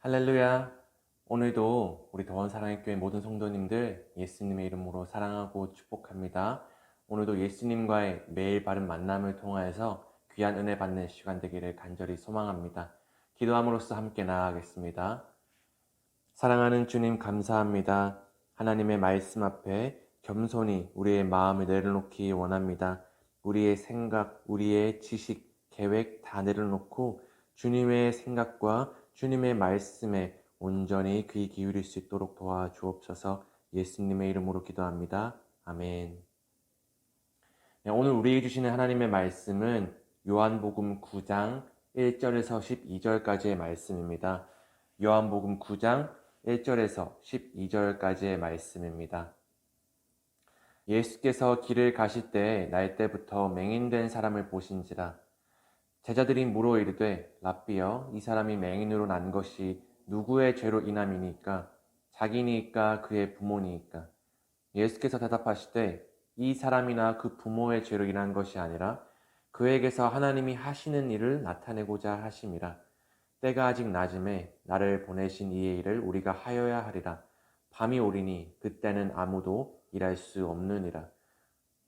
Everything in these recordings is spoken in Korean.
할렐루야. 오늘도 우리 더원 사랑의 교회 모든 성도님들 예수님의 이름으로 사랑하고 축복합니다. 오늘도 예수님과의 매일 바른 만남을 통하여서 귀한 은혜 받는 시간 되기를 간절히 소망합니다. 기도함으로써 함께 나아가겠습니다. 사랑하는 주님 감사합니다. 하나님의 말씀 앞에 겸손히 우리의 마음을 내려놓기 원합니다. 우리의 생각, 우리의 지식, 계획 다 내려놓고 주님의 생각과 주님의 말씀에 온전히 귀 기울일 수 있도록 도와주옵소서. 예수님의 이름으로 기도합니다. 아멘. 네, 오늘 우리에게 주시는 하나님의 말씀은 요한복음 9장 1절에서 12절까지의 말씀입니다. 요한복음 9장 1절에서 12절까지의 말씀입니다. 예수께서 길을 가실 때 날 때부터 맹인된 사람을 보신지라. 제자들이 물어 이르되 랍비여, 이 사람이 맹인으로 난 것이 누구의 죄로 인함이니까? 자기니까 그의 부모니까? 예수께서 대답하시되 이 사람이나 그 부모의 죄로 인한 것이 아니라 그에게서 하나님이 하시는 일을 나타내고자 하심이라. 때가 아직 낮음에 나를 보내신 이의 일을 우리가 하여야 하리라. 밤이 오리니 그때는 아무도 일할 수 없느니라.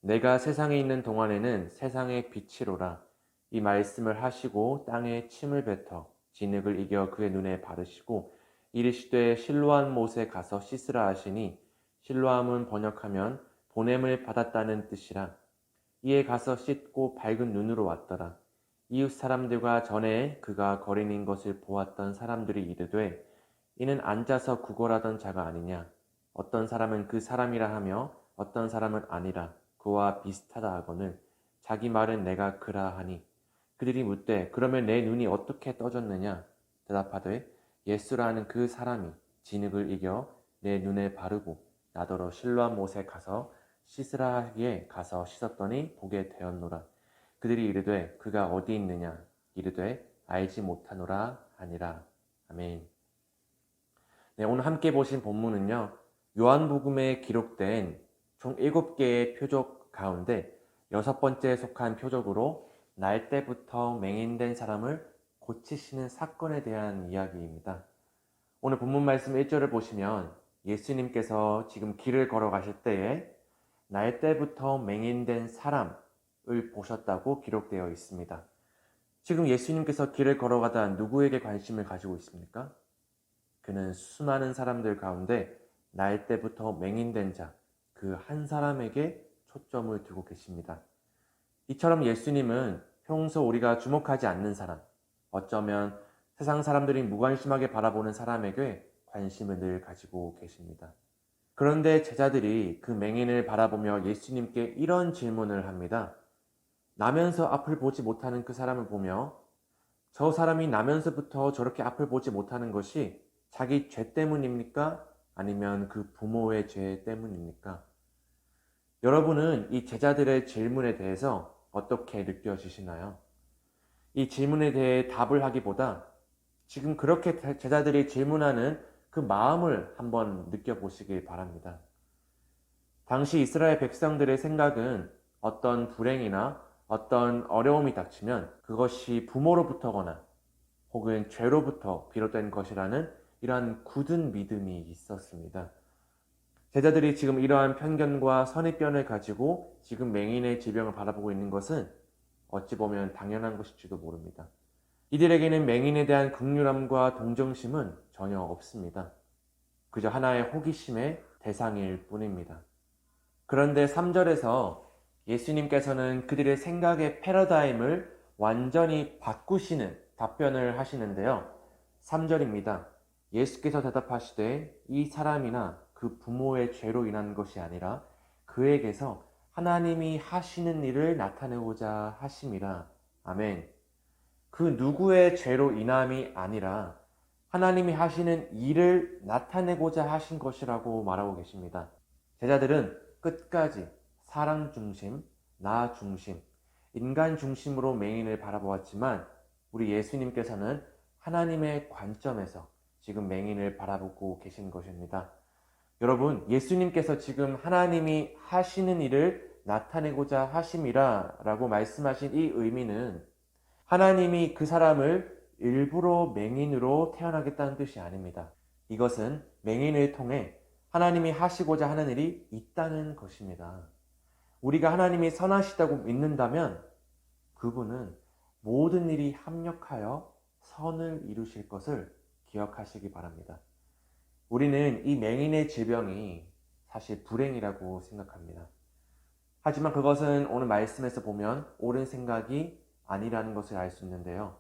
내가 세상에 있는 동안에는 세상의 빛이로라. 이 말씀을 하시고 땅에 침을 뱉어 진흙을 이겨 그의 눈에 바르시고 이르시되 실로암 못에 가서 씻으라 하시니, 실로암은 번역하면 보냄을 받았다는 뜻이라. 이에 가서 씻고 밝은 눈으로 왔더라. 이웃 사람들과 전에 그가 거린인 것을 보았던 사람들이 이르되 이는 앉아서 구걸하던 자가 아니냐. 어떤 사람은 그 사람이라 하며 어떤 사람은 아니라 그와 비슷하다 하거늘 자기 말은 내가 그라 하니, 그들이 묻되 그러면 내 눈이 어떻게 떠졌느냐. 대답하되 예수라 하는 그 사람이 진흙을 이겨 내 눈에 바르고 나더러 실로암 못에 가서 씻으라 하기에 가서 씻었더니 보게 되었노라. 그들이 이르되 그가 어디 있느냐. 이르되 알지 못하노라 하니라. 아멘. 네, 오늘 함께 보신 본문은요, 요한복음에 기록된 총 7개의 표적 가운데 6번째에 속한 표적으로 날 때부터 맹인된 사람을 고치시는 사건에 대한 이야기입니다. 오늘 본문 말씀 1절을 보시면 예수님께서 지금 길을 걸어가실 때에 날 때부터 맹인된 사람을 보셨다고 기록되어 있습니다. 지금 예수님께서 길을 걸어가다 누구에게 관심을 가지고 있습니까? 그는 수많은 사람들 가운데 날 때부터 맹인된 자, 그 한 사람에게 초점을 두고 계십니다. 이처럼 예수님은 평소 우리가 주목하지 않는 사람, 어쩌면 세상 사람들이 무관심하게 바라보는 사람에게 관심을 늘 가지고 계십니다. 그런데 제자들이 그 맹인을 바라보며 예수님께 이런 질문을 합니다. 나면서 앞을 보지 못하는 그 사람을 보며 저 사람이 나면서부터 저렇게 앞을 보지 못하는 것이 자기 죄 때문입니까? 아니면 그 부모의 죄 때문입니까? 여러분은 이 제자들의 질문에 대해서 어떻게 느껴지시나요? 이 질문에 대해 답을 하기보다 지금 그렇게 제자들이 질문하는 그 마음을 한번 느껴보시길 바랍니다. 당시 이스라엘 백성들의 생각은 어떤 불행이나 어떤 어려움이 닥치면 그것이 부모로부터거나 혹은 죄로부터 비롯된 것이라는 이러한 굳은 믿음이 있었습니다. 제자들이 지금 이러한 편견과 선입견을 가지고 지금 맹인의 질병을 바라보고 있는 것은 어찌 보면 당연한 것일지도 모릅니다. 이들에게는 맹인에 대한 긍휼함과 동정심은 전혀 없습니다. 그저 하나의 호기심의 대상일 뿐입니다. 그런데 3절에서 예수님께서는 그들의 생각의 패러다임을 완전히 바꾸시는 답변을 하시는데요. 3절입니다. 예수께서 대답하시되 이 사람이나 그 부모의 죄로 인한 것이 아니라 그에게서 하나님이 하시는 일을 나타내고자 하심이라. 아멘. 그 누구의 죄로 인함이 아니라 하나님이 하시는 일을 나타내고자 하신 것이라고 말하고 계십니다. 제자들은 끝까지 사랑 중심, 나 중심, 인간 중심으로 맹인을 바라보았지만 우리 예수님께서는 하나님의 관점에서 지금 맹인을 바라보고 계신 것입니다. 여러분, 예수님께서 지금 하나님이 하시는 일을 나타내고자 하심이라 라고 말씀하신 이 의미는 하나님이 그 사람을 일부러 맹인으로 태어나겠다는 뜻이 아닙니다. 이것은 맹인을 통해 하나님이 하시고자 하는 일이 있다는 것입니다. 우리가 하나님이 선하시다고 믿는다면 그분은 모든 일이 합력하여 선을 이루실 것을 기억하시기 바랍니다. 우리는 이 맹인의 질병이 사실 불행이라고 생각합니다. 하지만 그것은 오늘 말씀에서 보면 옳은 생각이 아니라는 것을 알 수 있는데요.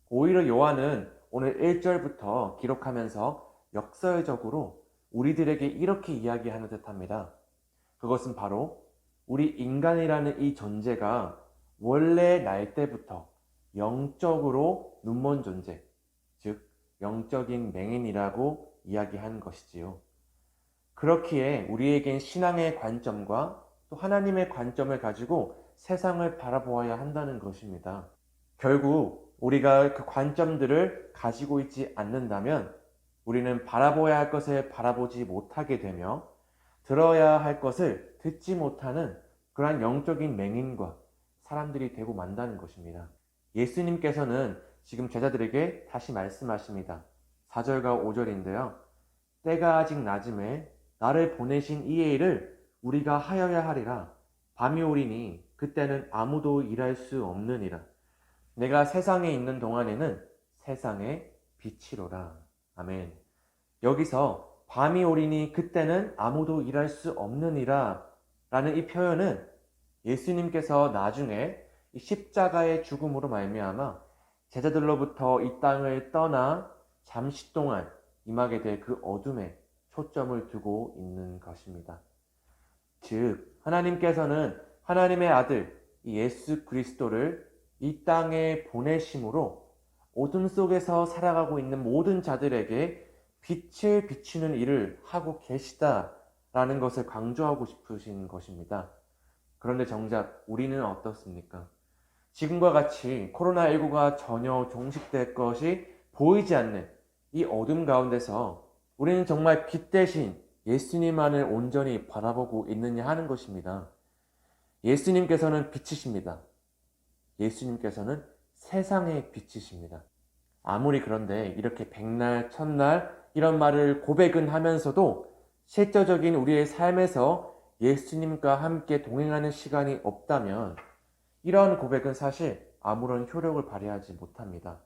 오히려 요한은 오늘 1절부터 기록하면서 역설적으로 우리들에게 이렇게 이야기하는 듯합니다. 그것은 바로 우리 인간이라는 이 존재가 원래 날 때부터 영적으로 눈먼 존재, 즉 영적인 맹인이라고 이야기한 것이지요. 그렇기에 우리에겐 신앙의 관점과 또 하나님의 관점을 가지고 세상을 바라보아야 한다는 것입니다. 결국 우리가 그 관점들을 가지고 있지 않는다면 우리는 바라보아야 할 것을 바라보지 못하게 되며 들어야 할 것을 듣지 못하는 그러한 영적인 맹인과 사람들이 되고 만다는 것입니다. 예수님께서는 지금 제자들에게 다시 말씀하십니다. 4절과 5절인데요. 때가 아직 낮음에 나를 보내신 이의 일을 우리가 하여야 하리라. 밤이 오리니 그때는 아무도 일할 수 없느니라. 내가 세상에 있는 동안에는 세상의 빛이로라. 아멘. 여기서 밤이 오리니 그때는 아무도 일할 수 없느니라 라는 이 표현은 예수님께서 나중에 이 십자가의 죽음으로 말미암아 제자들로부터 이 땅을 떠나 잠시 동안 임하게 될 그 어둠에 초점을 두고 있는 것입니다. 즉 하나님께서는 하나님의 아들 예수 그리스도를 이 땅에 보내심으로 어둠 속에서 살아가고 있는 모든 자들에게 빛을 비추는 일을 하고 계시다라는 것을 강조하고 싶으신 것입니다. 그런데 정작 우리는 어떻습니까? 지금과 같이 코로나19가 전혀 종식될 것이 보이지 않는 이 어둠 가운데서 우리는 정말 빛 대신 예수님만을 온전히 바라보고 있느냐 하는 것입니다. 예수님께서는 빛이십니다. 예수님께서는 세상의 빛이십니다. 아무리 그런데 이렇게 백날, 천날 이런 말을 고백은 하면서도 실제적인 우리의 삶에서 예수님과 함께 동행하는 시간이 없다면 이러한 고백은 사실 아무런 효력을 발휘하지 못합니다.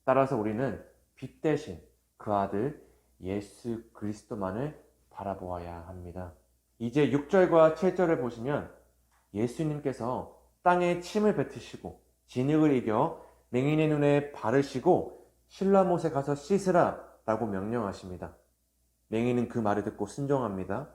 따라서 우리는 빛 대신 그 아들 예수 그리스도만을 바라보아야 합니다. 이제 6절과 7절을 보시면 예수님께서 땅에 침을 뱉으시고 진흙을 이겨 맹인의 눈에 바르시고 실라못에 가서 씻으라 라고 명령하십니다. 맹인은 그 말을 듣고 순종합니다.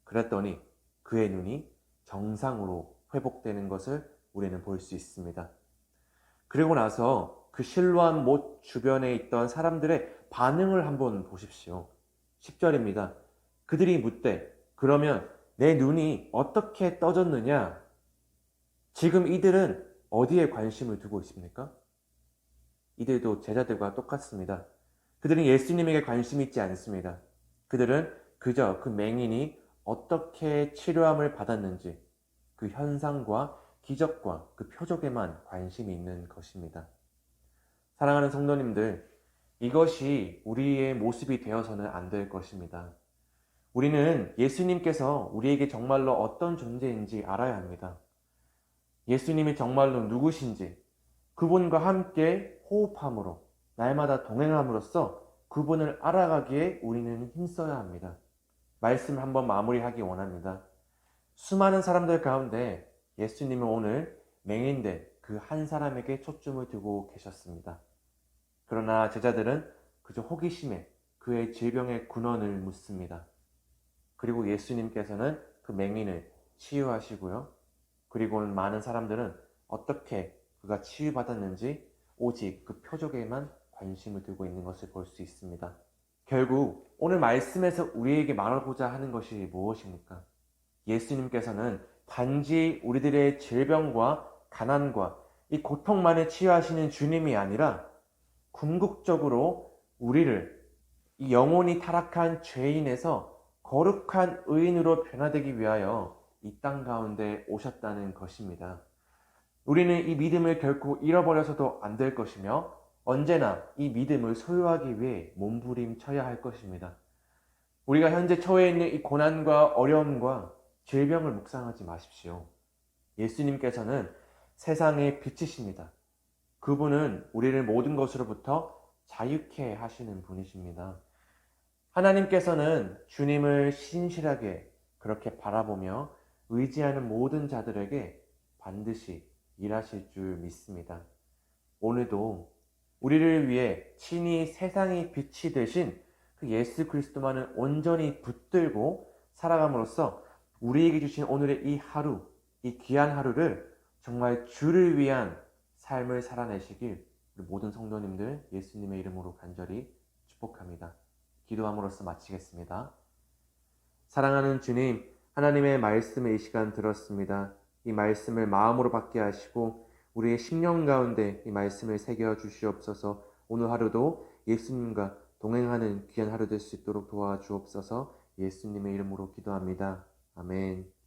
그랬더니 그의 눈이 정상으로 회복되는 것을 우리는 볼 수 있습니다. 그리고 나서 그 실로암 못 주변에 있던 사람들의 반응을 한번 보십시오. 10절입니다. 그들이 묻되 그러면 내 눈이 어떻게 떠졌느냐? 지금 이들은 어디에 관심을 두고 있습니까? 이들도 제자들과 똑같습니다. 그들은 예수님에게 관심이 있지 않습니다. 그들은 그저 그 맹인이 어떻게 치료함을 받았는지 그 현상과 기적과 그 표적에만 관심이 있는 것입니다. 사랑하는 성도님들, 이것이 우리의 모습이 되어서는 안 될 것입니다. 우리는 예수님께서 우리에게 정말로 어떤 존재인지 알아야 합니다. 예수님이 정말로 누구신지 그분과 함께 호흡함으로 날마다 동행함으로써 그분을 알아가기에 우리는 힘써야 합니다. 말씀을 한번 마무리하기 원합니다. 수많은 사람들 가운데 예수님은 오늘 맹인된 그 한 사람에게 초점을 두고 계셨습니다. 그러나 제자들은 그저 호기심에 그의 질병의 근원을 묻습니다. 그리고 예수님께서는 그 맹인을 치유하시고요. 그리고는 많은 사람들은 어떻게 그가 치유받았는지 오직 그 표적에만 관심을 두고 있는 것을 볼 수 있습니다. 결국 오늘 말씀에서 우리에게 말하고자 하는 것이 무엇입니까? 예수님께서는 단지 우리들의 질병과 가난과 이 고통만을 치유하시는 주님이 아니라 궁극적으로 우리를 이 영혼이 타락한 죄인에서 거룩한 의인으로 변화되기 위하여 이 땅 가운데 오셨다는 것입니다. 우리는 이 믿음을 결코 잃어버려서도 안 될 것이며 언제나 이 믿음을 소유하기 위해 몸부림쳐야 할 것입니다. 우리가 현재 처해 있는 이 고난과 어려움과 질병을 묵상하지 마십시오. 예수님께서는 세상의 빛이십니다. 그분은 우리를 모든 것으로부터 자유케 하시는 분이십니다. 하나님께서는 주님을 신실하게 그렇게 바라보며 의지하는 모든 자들에게 반드시 일하실 줄 믿습니다. 오늘도 우리를 위해 친히 세상의 빛이 되신 그 예수 그리스도만을 온전히 붙들고 살아감으로써 우리에게 주신 오늘의 이 하루, 이 귀한 하루를 정말 주를 위한 삶을 살아내시길 우리 모든 성도님들 예수님의 이름으로 간절히 축복합니다. 기도함으로써 마치겠습니다. 사랑하는 주님, 하나님의 말씀을 이 시간 들었습니다. 이 말씀을 마음으로 받게 하시고 우리의 심령 가운데 이 말씀을 새겨 주시옵소서. 오늘 하루도 예수님과 동행하는 귀한 하루 될 수 있도록 도와주옵소서. 예수님의 이름으로 기도합니다. 아멘.